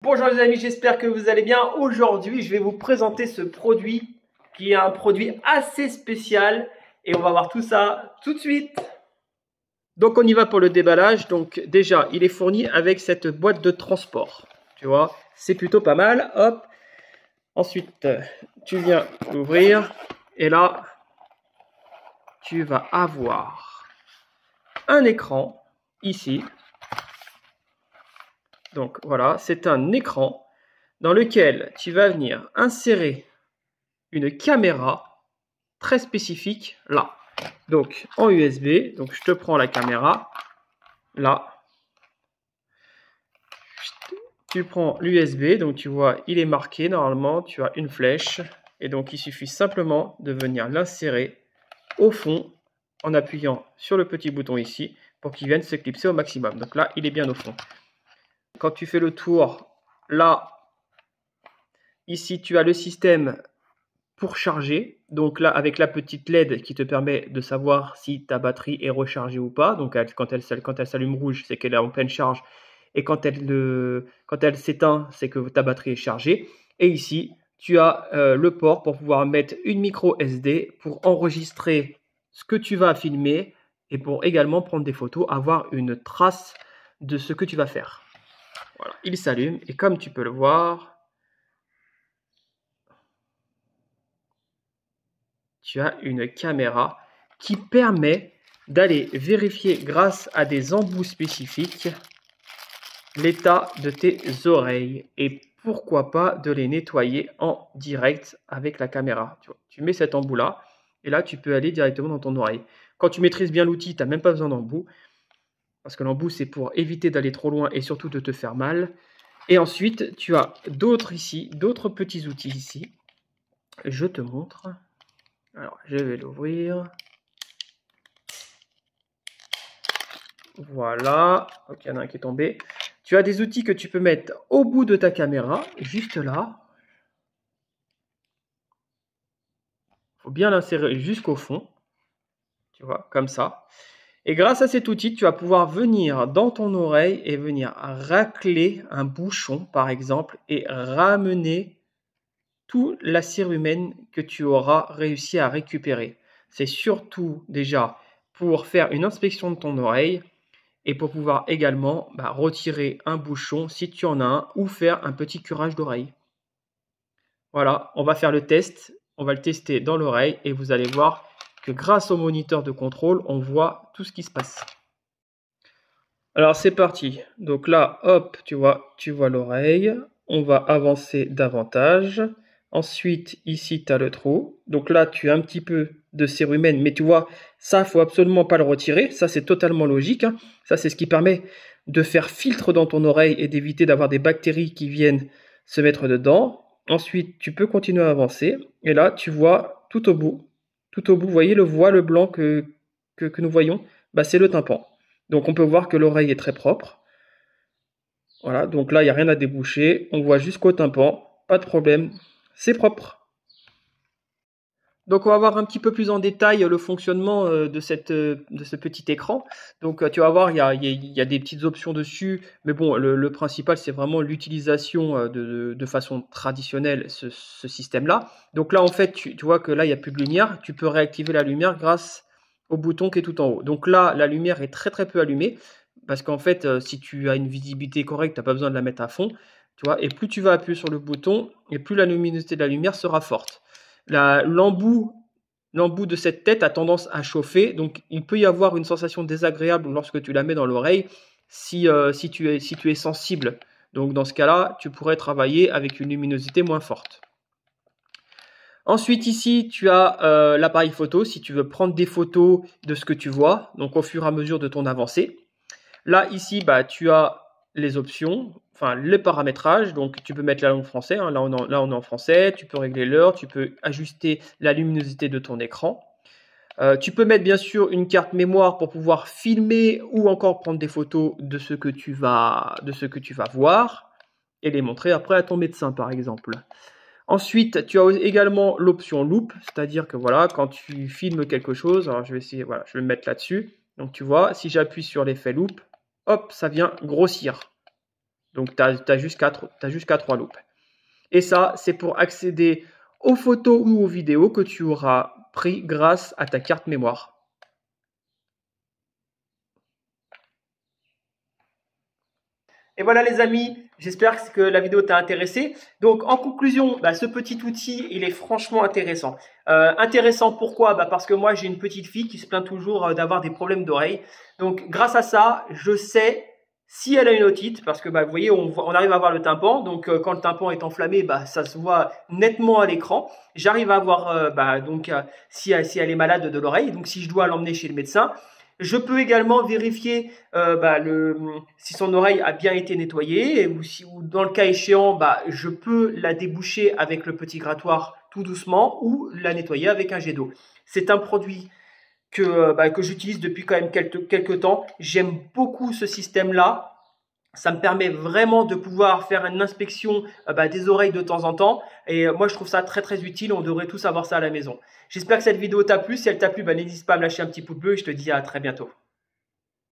Bonjour les amis, j'espère que vous allez bien. Aujourd'hui, je vais vous présenter ce produit qui est un produit assez spécial et on va voir tout ça tout de suite. Donc on y va pour le déballage. Donc déjà, il est fourni avec cette boîte de transport. Tu vois, c'est plutôt pas mal. Hop. Ensuite, tu viens l'ouvrir et là, tu vas avoir un écran ici. Donc voilà, c'est un écran dans lequel tu vas venir insérer une caméra très spécifique là. Donc en USB, donc je te prends la caméra là. Tu prends l'USB, donc tu vois, il est marqué normalement, tu as une flèche et donc il suffit simplement de venir l'insérer au fond en appuyant sur le petit bouton ici pour qu'il vienne se clipser au maximum. Donc là, il est bien au fond. Quand tu fais le tour, là, ici, tu as le système pour charger. Donc là, avec la petite LED qui te permet de savoir si ta batterie est rechargée ou pas. Donc quand elle s'allume rouge, c'est qu'elle est en pleine charge. Et quand elle s'éteint, c'est que ta batterie est chargée. Et ici, tu as le port pour pouvoir mettre une micro SD pour enregistrer ce que tu vas filmer et pour également prendre des photos, avoir une trace de ce que tu vas faire. Voilà, il s'allume et comme tu peux le voir, tu as une caméra qui permet d'aller vérifier grâce à des embouts spécifiques l'état de tes oreilles et pourquoi pas de les nettoyer en direct avec la caméra. Tu mets cet embout là et là tu peux aller directement dans ton oreille. Quand tu maîtrises bien l'outil, tu n'as même pas besoin d'embout parce que l'embout c'est pour éviter d'aller trop loin et surtout de te faire mal. Et ensuite tu as d'autres petits outils ici. Je te montre. Alors je vais l'ouvrir. Voilà, ok, il y en a un qui est tombé. Tu as des outils que tu peux mettre au bout de ta caméra, juste là. Il faut bien l'insérer jusqu'au fond, tu vois, comme ça. Et grâce à cet outil, tu vas pouvoir venir dans ton oreille et venir racler un bouchon, par exemple, et ramener toute la cire humaine que tu auras réussi à récupérer. C'est surtout déjà pour faire une inspection de ton oreille, et pour pouvoir également retirer un bouchon si tu en as un ou faire un petit curage d'oreille. Voilà, on va faire le test, on va le tester dans l'oreille et vous allez voir que grâce au moniteur de contrôle, on voit tout ce qui se passe. Alors c'est parti, donc là, hop, tu vois l'oreille, on va avancer davantage. Ensuite, ici, tu as le trou. Donc là, tu as un petit peu de cérumen, mais tu vois, ça, il ne faut absolument pas le retirer. Ça, c'est totalement logique. Hein. Ça, c'est ce qui permet de faire filtre dans ton oreille et d'éviter d'avoir des bactéries qui viennent se mettre dedans. Ensuite, tu peux continuer à avancer. Et là, tu vois tout au bout, vous voyez le voile blanc que nous voyons, c'est le tympan. Donc, on peut voir que l'oreille est très propre. Voilà, donc là, il n'y a rien à déboucher. On voit jusqu'au tympan, pas de problème. C'est propre. Donc on va voir un petit peu plus en détail le fonctionnement de ce petit écran. Donc tu vas voir, il y a des petites options dessus, mais bon, le principal c'est vraiment l'utilisation de façon traditionnelle ce système-là. Donc là en fait, tu vois que là il n'y a plus de lumière, tu peux réactiver la lumière grâce au bouton qui est tout en haut. Donc là, la lumière est très très peu allumée, parce qu'en fait, si tu as une visibilité correcte, tu n'as pas besoin de la mettre à fond, tu vois, et plus tu vas appuyer sur le bouton, et plus la luminosité de la lumière sera forte. L'embout de cette tête a tendance à chauffer, donc il peut y avoir une sensation désagréable lorsque tu la mets dans l'oreille si tu es sensible. Donc dans ce cas-là, tu pourrais travailler avec une luminosité moins forte. Ensuite ici, tu as l'appareil photo si tu veux prendre des photos de ce que tu vois, donc au fur et à mesure de ton avancée. Là ici, tu as les options, enfin le paramétrage, donc tu peux mettre la langue français, hein, là on est en français, tu peux régler l'heure, tu peux ajuster la luminosité de ton écran. Tu peux mettre bien sûr une carte mémoire pour pouvoir filmer ou encore prendre des photos de ce que tu vas voir et les montrer après à ton médecin par exemple. Ensuite, tu as également l'option loop, c'est-à-dire que voilà, quand tu filmes quelque chose, alors je vais essayer, voilà, je vais me mettre là-dessus. Donc tu vois, si j'appuie sur l'effet loop, hop, ça vient grossir. Donc, tu as jusqu'à 3 loupes. Et ça, c'est pour accéder aux photos ou aux vidéos que tu auras pris grâce à ta carte mémoire. Et voilà les amis, j'espère que la vidéo t'a intéressé. Donc en conclusion, ce petit outil, il est franchement intéressant. Intéressant pourquoi? Parce que moi j'ai une petite fille qui se plaint toujours d'avoir des problèmes d'oreille. Donc grâce à ça, je sais si elle a une otite, parce que vous voyez, on arrive à voir le tympan. Donc quand le tympan est enflammé, ça se voit nettement à l'écran. J'arrive à voir si elle est malade de l'oreille. Donc si je dois l'emmener chez le médecin. Je peux également vérifier si son oreille a bien été nettoyée ou dans le cas échéant, je peux la déboucher avec le petit grattoir tout doucement ou la nettoyer avec un jet d'eau. C'est un produit que j'utilise depuis quand même quelques temps. J'aime beaucoup ce système-là. Ça me permet vraiment de pouvoir faire une inspection des oreilles de temps en temps. Et moi, je trouve ça très très utile. On devrait tous avoir ça à la maison. J'espère que cette vidéo t'a plu. Si elle t'a plu, n'hésite pas à me lâcher un petit pouce bleu et je te dis à très bientôt.